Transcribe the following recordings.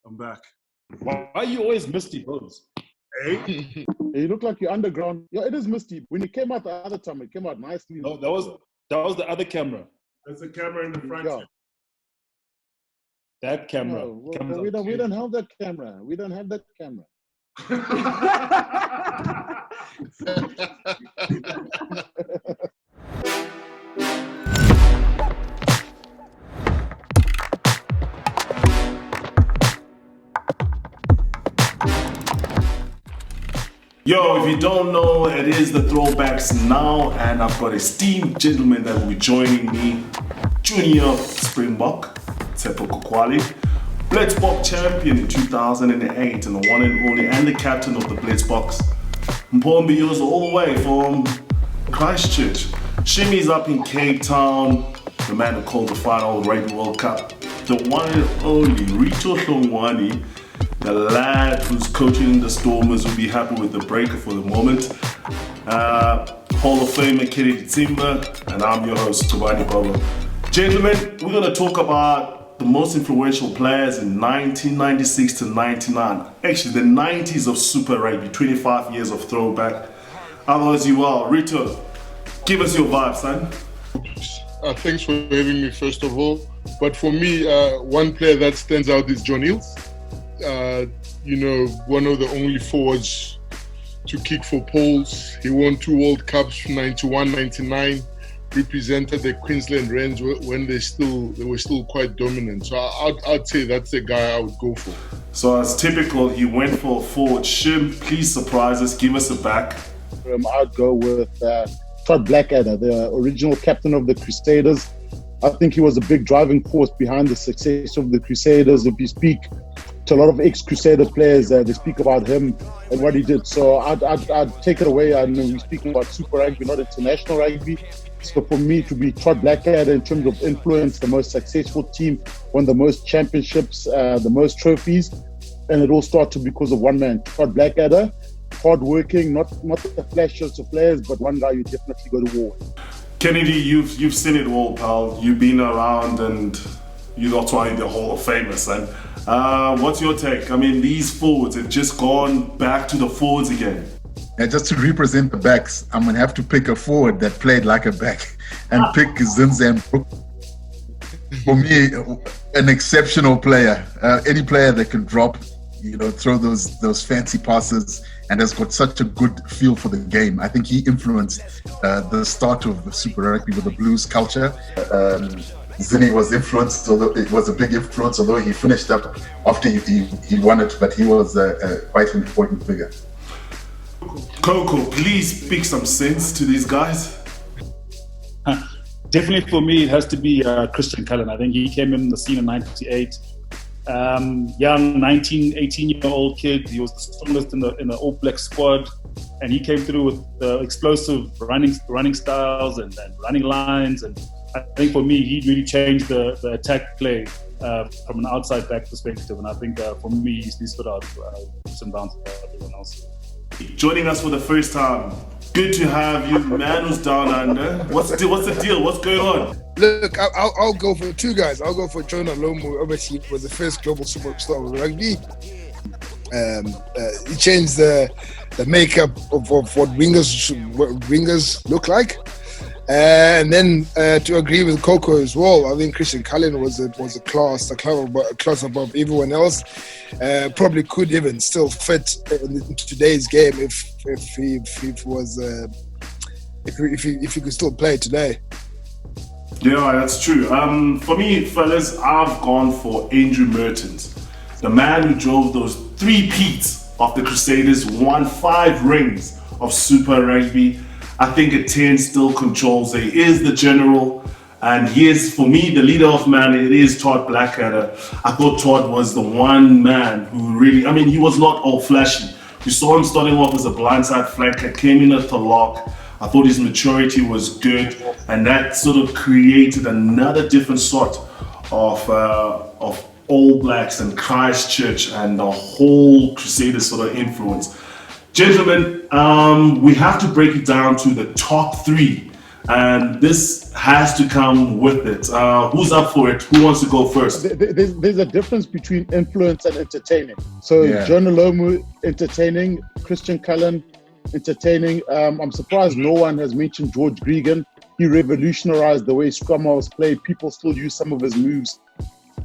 I'm back. Why are you always misty, bros? Hey? You look like you're underground. Yeah, it is misty. When it came out the other time, it came out nicely. No, that was the other camera. That's the camera in the front. Yeah. That camera. No, we don't have that camera. We don't have that camera. Yo, if you don't know, it is the Throwbacks now, and I've got esteemed gentlemen that will be joining me. Junior Springbok, Tsepo Kokwali, Blitzbox champion in 2008, and the one and only, and the captain of the Blitzbox, Mpombi Yozo, all the way from Christchurch. Shimmy's up in Cape Town, the man who called the final Rugby World Cup, the one and only Rito Hlongwane, the lad who's coaching the Stormers will be happy with the breaker for the moment. Hall of Famer Kennedy Timber, and I'm your host, Tobani Baba. Gentlemen, we're going to talk about the most influential players in 1996 to 99. Actually, the 90s of Super Rugby, 25 years of throwback. Otherwise, you are. Rito, give us your vibe, son. Thanks for having me, first of all. But for me, one player that stands out is John Eales. One of the only forwards to kick for poles. He won 2 World Cups, 91, 99, represented the Queensland Reds when they were still quite dominant. So I'd say that's the guy I would go for. So as typical, he went for a forward. Shim, please surprise us, give us a back. I'd go with Todd Blackadder, the original captain of the Crusaders. I think he was a big driving force behind the success of the Crusaders. If you speak to a lot of ex-Crusader players, they speak about him and what he did. So I'd take it away. I know we're speaking about Super Rugby, not international rugby. So for me, to be Todd Blackadder in terms of influence, the most successful team, won the most championships, the most trophies, and it all started because of one man, Todd Blackadder. Hard-working, not the flashiest of players, but one guy you definitely go to war with. Kennedy, you've seen it all, pal. You've been around, and that's why you're the Hall of Famers. And what's your take? I mean, these forwards have just gone back to the forwards again. And just to represent the backs, I'm going to have to pick a forward that played like a back and pick Zinzan Brook. For me, an exceptional player. Any player that can drop, throw those fancy passes and has got such a good feel for the game. I think he influenced the start of Super Rugby with the blues culture. Zinni was influenced, although it was a big influence, although he finished up after he won it, but he was quite an important figure. Coco, please speak some sense to these guys. Definitely for me, it has to be Christian Cullen. I think he came in the scene in 98. Young 19, 18-year-old kid. He was the strongest in the All Black squad, and he came through with the explosive running styles and running lines. And I think for me, he really changed the attack play from an outside back perspective. And I think for me, he stood out some bounce to everyone else. Joining us for the first time. Good to have you, man who's down under. What's the deal? What's going on? Look, I'll go for 2 guys. I'll go for Jonah Lomu. Obviously, he was the first global superstar of rugby. He changed the makeup of what wingers look like. And then to agree with Coco as well, I think Christian Cullen was a class above everyone else. Probably could even still fit in today's game if he could still play today. Yeah, that's true. For me, fellas, I've gone for Andrew Mertens, the man who drove those 3 peats of the Crusaders, won 5 rings of Super Rugby. I think at 10 still controls. He is the general, and he is, for me, the leader of man. It is Todd Blackadder. I thought Todd was the one man who really, he was not all flashy. You saw him starting off as a blindside flanker, came in at the lock. I thought his maturity was good, and that sort of created another different sort of All Blacks and Christchurch and the whole Crusaders sort of influence. Gentlemen, we have to break it down to the top 3 and this has to come with it. Who's up for it? Who wants to go first? There's a difference between influence and entertaining. So John Olomu entertaining, Christian Cullen entertaining. I'm surprised no one has mentioned George Gregan. He revolutionized the way scrum was played. People still use some of his moves.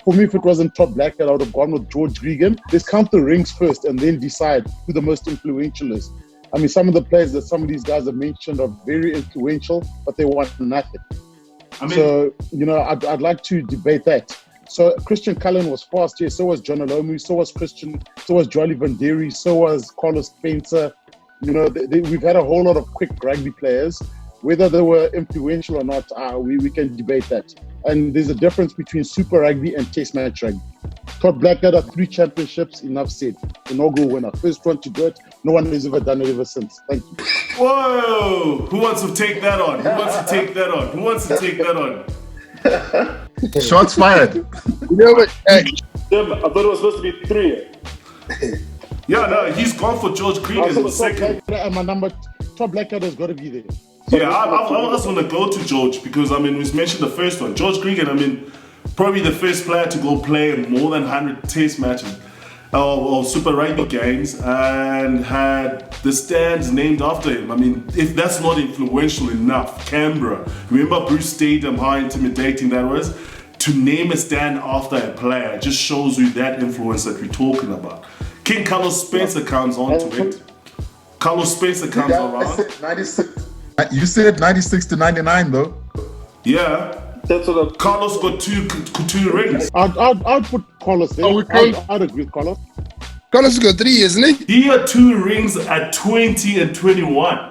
For me, if it wasn't Todd Blackhead, I would have gone with George Gregan. Let's count the rings first and then decide who the most influential is. I mean, some of the players that some of these guys have mentioned are very influential, but they want nothing. So, I'd like to debate that. So Christian Cullen was fast, yes, so was John Olomu, so was Christian, so was Jolly Vanderi, so was Carlos Spencer. We've had a whole lot of quick rugby players. Whether they were influential or not, we can debate that. And there's a difference between Super Rugby and Test Match Rugby. Todd Blackhead had 3 championships, enough said. Inaugural winner. First one to do it. No one has ever done it ever since. Thank you. Whoa! Who wants to take that on? Shots fired. Jim, I thought it was supposed to be 3. Yeah, no, he's gone for George Gregan in the second. And my number, Todd Blackhead has got to be there. Yeah, I also want to go to George because, we mentioned the first one. George Gregan, probably the first player to go play more than 100 test matches or Super Rugby games and had the stands named after him. If that's not influential enough, Canberra. Remember Bruce Stadium, how intimidating that was? To name a stand after a player just shows you that influence that we're talking about. King Carlos Spencer comes on to it. Carlos Spencer comes around. 96. You said 96 to 99 though. Yeah. That's what Carlos got two rings. I'd put Carlos there. I'd agree with Carlos. Carlos got 3, isn't he? He had 2 rings at 20 and 21.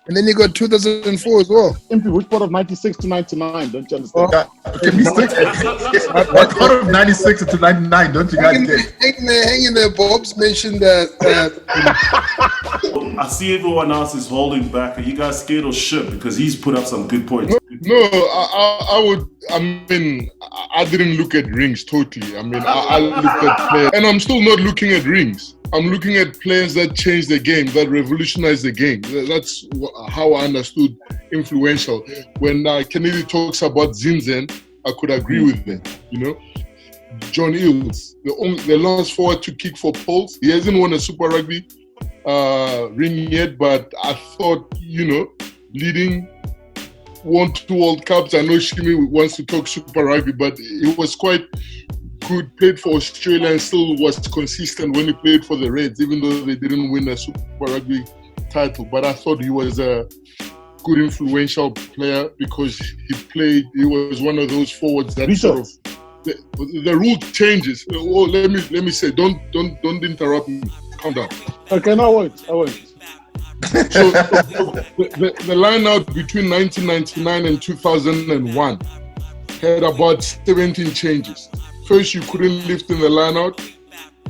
And then you got 2004 as well. MP, which part of 96 to 99? Don't you understand? Can we stick? What part of 96 to 99? Don't you guys get? Hanging there, Bob's mentioned that. I see everyone else is holding back. Are you guys scared or shit? Because he's put up some good points. No, I would. I didn't look at rings totally. I looked at players, and I'm still not looking at rings. I'm looking at players that changed the game, that revolutionized the game. That's how I understood influential. When Kennedy talks about Zinzen, I could agree with them. John Eales, the last forward to kick for poles. He hasn't won a Super Rugby ring yet, but I thought, leading 1 2 World Cups. I know Shimi wants to talk Super Rugby, but he was quite good, played for Australia and still was consistent when he played for the Reds, even though they didn't win a Super Rugby title. But I thought he was a good, influential player because he was one of those forwards that sort of the rule changes. Oh, let me say, don't interrupt me. Calm down. Okay, no, I won't. So the line out between 1999 and 2001 had about 17 changes. First, you couldn't lift in the line out.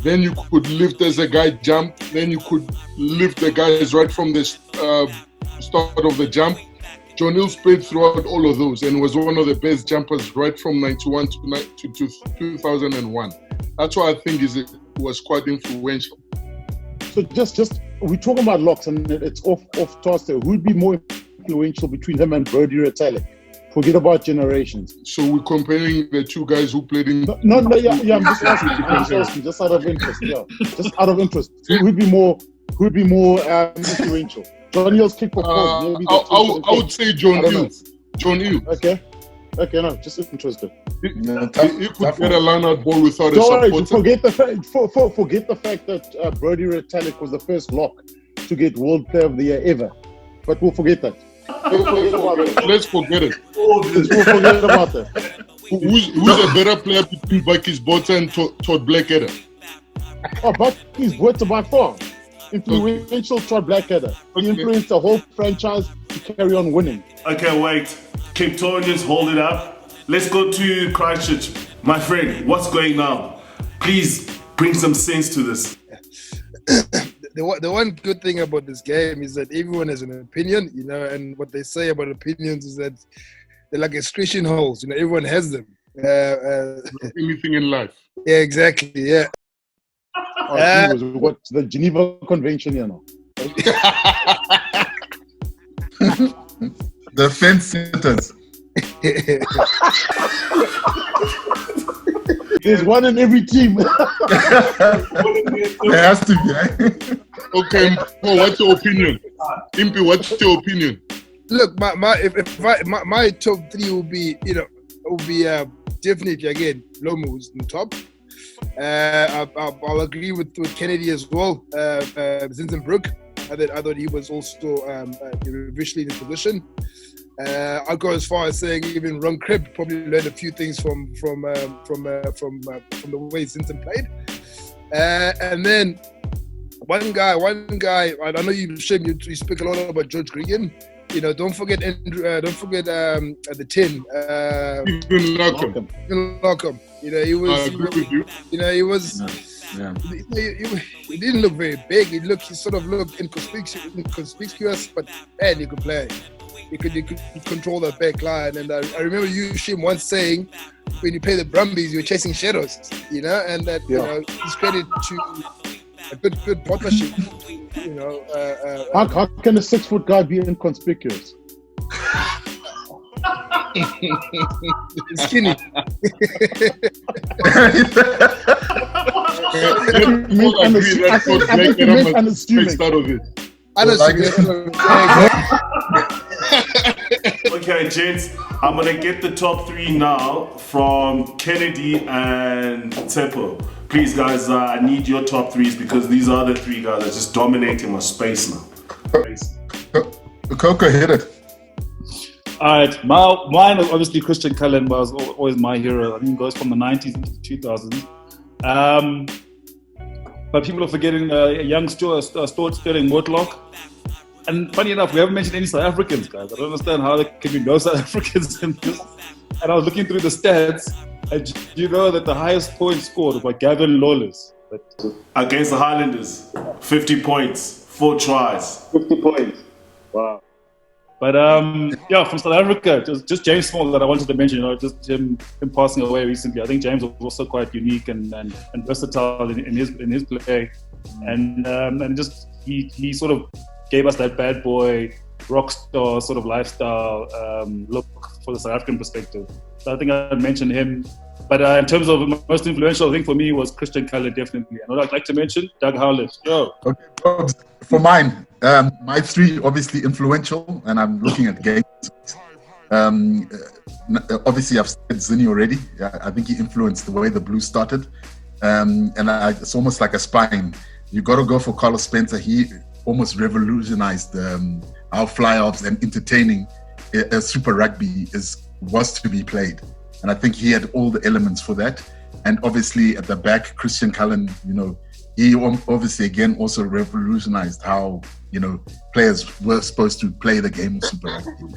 Then you could lift as a guy jump. Then you could lift the guys right from the start of the jump. John Eales played throughout all of those and was one of the best jumpers right from 91 to 2001. That's why I think it was quite influential. So just we're talking about locks and it's off toss there. Who'd be more influential between him and Brodie Retallick? Forget about generations. So we're comparing the 2 guys who played in. No, yeah. I'm just asking, just out of interest. Yeah, just out of interest. Who'd be more influential? John Eales kick for Paul. Maybe I would say John Eales. John Eales. Okay, no, just interested. He could get a line-out ball without a supporter. Forget the fact that Brodie Retallick was the first lock to get World Player of the Year ever. But we'll forget that. Let's forget it. We'll forget about that. Who's a better player between Bucky's Botha and Todd Blackhead? Bucky's Botha by far. Influential Todd Blackhead. He influenced the whole franchise to carry on winning. Okay, wait. Cape Townians, hold it up. Let's go to Christchurch. My friend, what's going on? Please bring some sense to this. The one good thing about this game is that everyone has an opinion, and what they say about opinions is that they're like excretion holes. Everyone has them. Anything in life. Yeah, exactly. Yeah. What's the Geneva Convention, The fence sitters. There's one in every team. There has to be. Eh? Okay, Paul, what's your opinion? Impy, what's your opinion? Look, my top three will be, definitely again Lomu was in the top. I'll agree with Kennedy as well. Zinzenbroek, I thought he was also visually in his position. I'll go as far as saying even Ron Cribb probably learned a few things from the way Zinzen played. And then one guy. I know you speak a lot about George Gregan. Don't forget the 10. Stephen Lockham. He was. I agree with you. He was. Yeah. He didn't look very big. He sort of looked inconspicuous, but man, he could play. He could control the back line. And I remember you, Shim, once saying when you play the Brumbies, you're chasing shadows. And that is credit to a good partnership. How can a 6-foot guy be inconspicuous? Skinny. I think you meant unassuming. Okay, gents, I'm gonna get the top three now from Kennedy and Tsepo. Please, guys, I need your top threes because these other three guys are just dominating my space now. Coco, hit it. All right, mine is obviously Christian Cullen was always my hero. I think it goes from the 90s into the 2000s. But people are forgetting young Stuart Sterling Mortlock. And funny enough, we haven't mentioned any South Africans, guys. I don't understand how there can be no South Africans in this. And I was looking through the stats, and you know that the highest points scored was by Gavin Lawless. Against the Highlanders, 50 points, 4 tries. 50 points. Wow. But from South Africa, just James Small that I wanted to mention, just him passing away recently. I think James was also quite unique and versatile in his play, and just he sort of gave us that bad boy rock star sort of lifestyle look for the South African perspective. So I think I'd mention him. But in terms of most influential, I think for me was Christian Cullen, definitely. And what I'd like to mention, Doug Howlett. Yo. Okay, Probs. For mine, my three obviously influential, and I'm looking at games. Obviously, I've said Zinni already. I think he influenced the way the Blues started, and it's almost like a spine. You got to go for Carlos Spencer. He almost revolutionized how fly-offs and entertaining Super Rugby was to be played. And I think he had all the elements for that. And obviously at the back, Christian Cullen, he obviously again also revolutionized how, players were supposed to play the game of Super Rugby.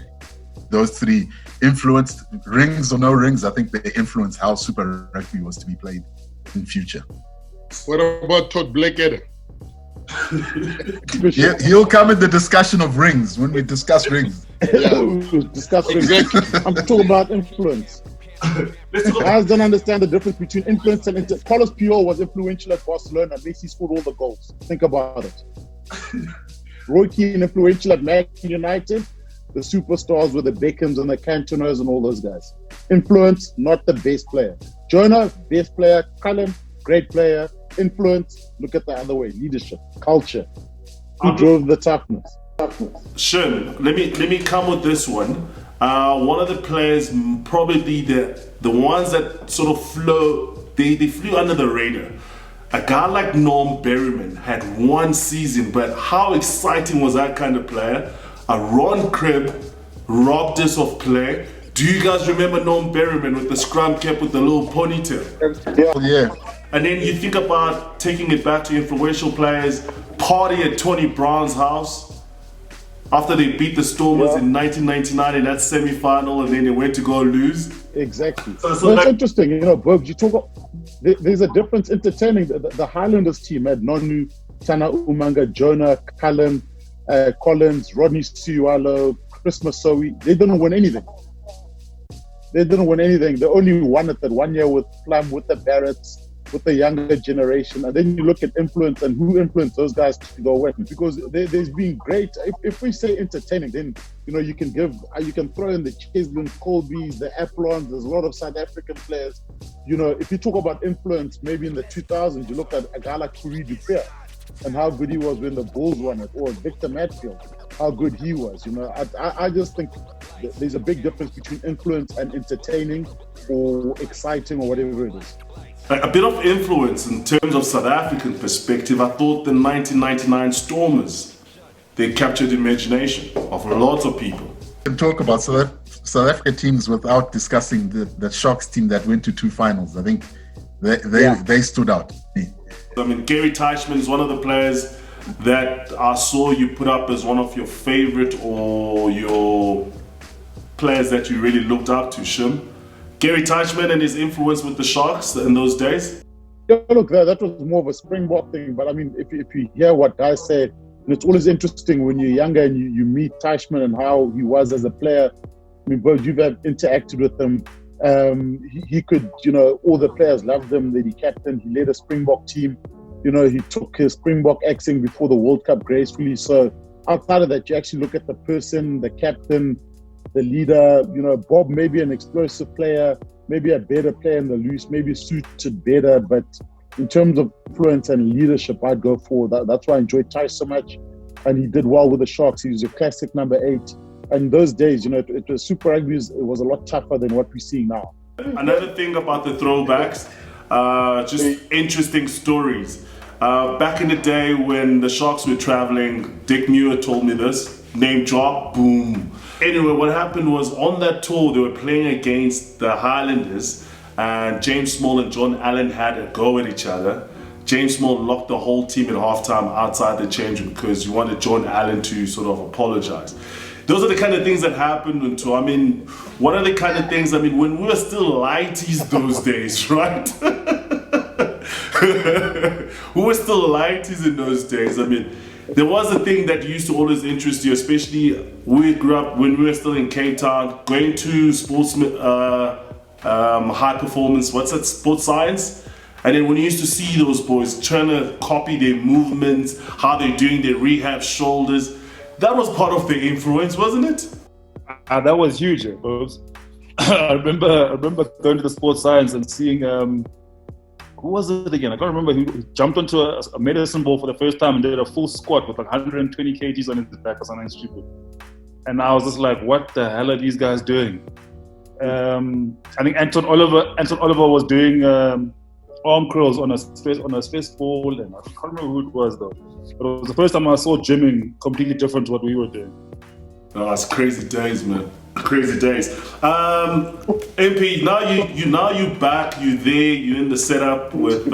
Those three influenced, rings or no rings, I think they influenced how Super Rugby was to be played in future. What about Todd Blackadder? He'll come in the discussion of rings when we discuss rings. Discuss rings. Exactly. I'm talking about influence. Guys don't understand the difference between influence and Carlos Puyol was influential at Barcelona. Messi scored all the goals. Think about it. Roy Keane influential at Man United. The superstars were the Beckhams and the Cantonas and all those guys. Influence, not the best player. Jonah, best player. Cullen, great player. Influence, look at the other way. Leadership, culture. Who drove the toughness? Sure. Let me come with this one. One of the players, probably the ones that sort of they flew under the radar. A guy like Norm Berryman had one season, but how exciting was that kind of player? A Ron Cribb robbed us of play. Do you guys remember Norm Berryman with the scrum cap with the little ponytail? Yeah. And then you think about taking it back to influential players, party at Tony Brown's house after they beat the Stormers in 1999 in that semi-final, and then they went to go lose. Exactly. So it's interesting, Berg, you talk about, there's a difference entertaining. The Highlanders team had Nonu, Tana Umanga, Jonah, Cullen, Collins, Rodney Siualo, Chris Masoe. They didn't win anything. They only won it that 1 year with Plum, with the Barretts. with the younger generation, and then you look at influence and who influenced those guys to go win. Because there's been great. If we say entertaining, then you can throw in the Cheslin, Colbys, the Apollons. There's a lot of South African players. If you talk about influence, maybe in the 2000s, you look at a guy like Corey Dupre and how good he was when the Bulls won it, or Victor Matfield, how good he was. I just think there's a big difference between influence and entertaining or exciting or whatever it is. A bit of influence in terms of South African perspective. I thought the 1999 Stormers, they captured the imagination of lots of people. We can talk about South Africa teams without discussing the Sharks team that went to 2 finals. I think they stood out. I mean, Gary Teichmann is one of the players that I saw you put up as one of your favorite or your players that you really looked up to, Shim. Gary Teichmann and his influence with the Sharks in those days? Yeah, look, that was more of a Springbok thing. But I mean, if you hear what guys say, it's always interesting when you're younger and you meet Teichmann and how he was as a player. I mean, both you've interacted with him. He could, all the players loved him, that he captained, he led a Springbok team. He took his Springbok accent before the World Cup gracefully. So outside of that, you actually look at the person, the captain, the leader. Bob may be an explosive player, maybe a better player in the loose, maybe suited better. But in terms of influence and leadership, I'd go for that. That's why I enjoyed Ty so much. And he did well with the Sharks. He was a classic number 8. And those days, it was Super Rugby. It was a lot tougher than what we're seeing now. Another thing about the throwbacks, just interesting stories. Back in the day when the Sharks were traveling, Dick Muir told me this, name drop, boom. Anyway, what happened was on that tour, they were playing against the Highlanders, and James Small and John Allen had a go at each other. James Small locked the whole team at halftime outside the change room because you wanted John Allen to sort of apologize. Those are the kind of things that happened on tour. I mean, what are the kind of things, when we were still lighties those days, right? We were still lighties in those days. There was a thing that used to always interest you, especially we grew up when we were still in Cape Town, going to sports, high performance, sports science. And then when you used to see those boys trying to copy their movements, how they're doing their rehab shoulders, that was part of the influence, wasn't it? That was huge. I remember going to the sports science and seeing, who was it again? I can't remember. Who jumped onto a medicine ball for the first time and did a full squat with 120 kgs on his back or something stupid. And I was just like, what the hell are these guys doing? I think Anton Oliver was doing arm curls on a space ball, and I can't remember who it was though. But it was the first time I saw gymming completely different to what we were doing. Oh, it's crazy days, man. Crazy days. MP, now you back, you there, you in the setup with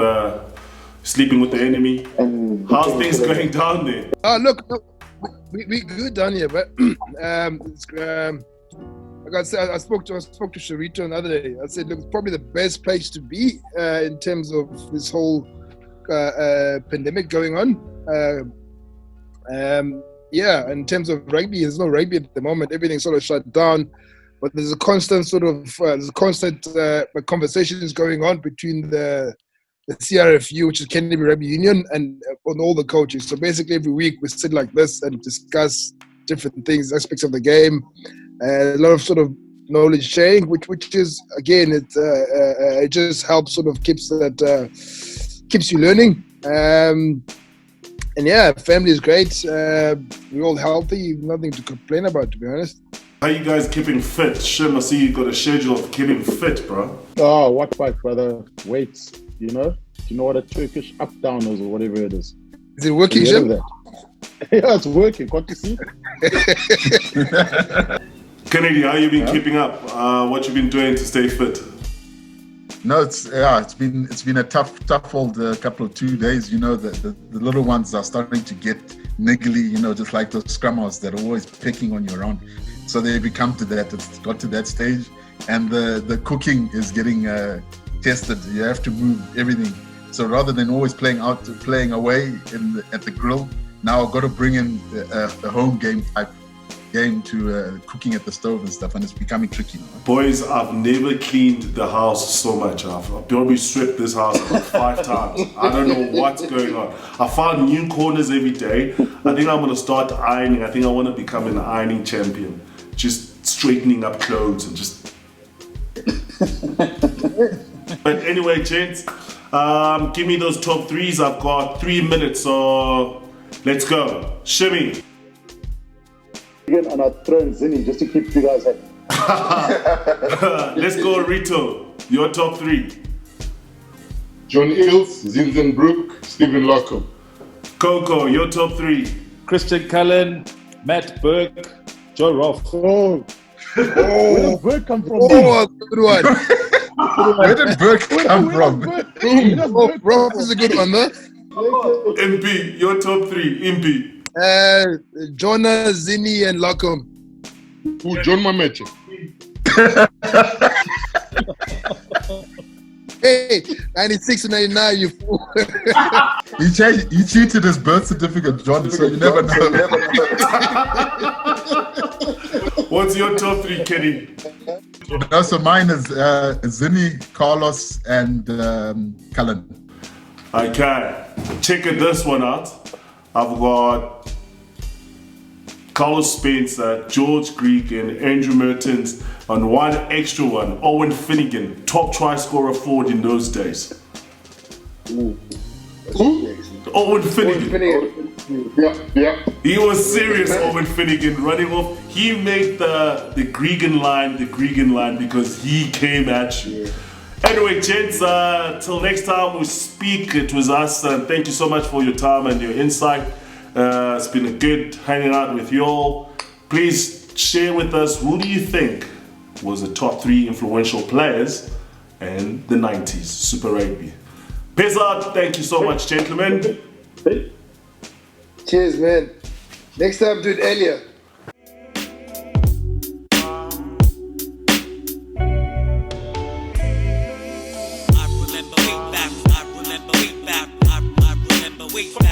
sleeping with the enemy. How's things going down there? Look, we good down here, but like I said, I spoke to Sharito another day. I said, look, it's probably the best place to be in terms of this whole pandemic going on. In terms of rugby, there's no rugby at the moment. Everything's sort of shut down, but there's a constant conversations going on between the CRFU, which is Kennedy Rugby Union, and on all the coaches. So basically, every week we sit like this and discuss different things, aspects of the game. A lot of sort of knowledge sharing, which is again, it just helps sort of keeps you learning. And yeah, family is great. We're all healthy. Nothing to complain about, to be honest. How you guys keeping fit? Shim, I see you got a schedule of keeping fit, bro. Oh, what fight, brother? Weights, Do you know what a Turkish up down is or whatever it is? Is it working, Shim? Yeah, it's working. Can't you see? Kennedy, how you been keeping up? What you been doing to stay fit? No, it's been a tough old couple of 2 days. The little ones are starting to get niggly. Just like those scrummers that are always picking on you around. So they become to that. It's got to that stage, and the cooking is getting tested. You have to move everything. So rather than always playing away at the grill, now I've got to bring in a home game type. game to cooking at the stove and stuff, and it's becoming tricky. Boys, I've never cleaned the house so much. I've probably swept this house about 5 times. I don't know what's going on. I found new corners every day. I think I'm going to start ironing. I think I want to become an ironing champion. Just straightening up clothes and just... But anyway, gents, give me those top threes. I've got 3 minutes, so let's go. Shimmy. And I'll throw in Zinni just to keep you guys happy. Let's go, Rito. Your top 3. John Eales, Zinzenbroek, Stephen Lockham. Coco, your top 3. Christian Cullen, Matt Burke, Joe Roth. Oh, where does Bird come from? Oh, good one. Where did Burke come from? Oh, Roth is a good one, though. MP, your top 3. MP. Jonah, Zinni, and Lockham. Who? John Mameche. Hey, 96 and 99, you fool. He cheated his birth certificate, John, so you never know. What's your top 3, Kenny? No, so mine is Zinni, Carlos, and Cullen. Okay, check this one out. I've got Carlos Spencer, George Gregan, Andrew Mertens, and one extra one, Owen Finnegan, top try scorer forward in those days. Who? Owen Finnegan. Yeah. He was serious, Owen Finnegan, running off. He made the Gregan line because he came at you. Anyway, gents, till next time we speak, it was us. Thank you so much for your time and your insight. It's been a good hanging out with you all. Please share with us, who do you think was the top 3 influential players in the 90s Super Rugby? Peace out. Thank you so much, gentlemen. Cheers, man. Next time, do it earlier. I remember way back.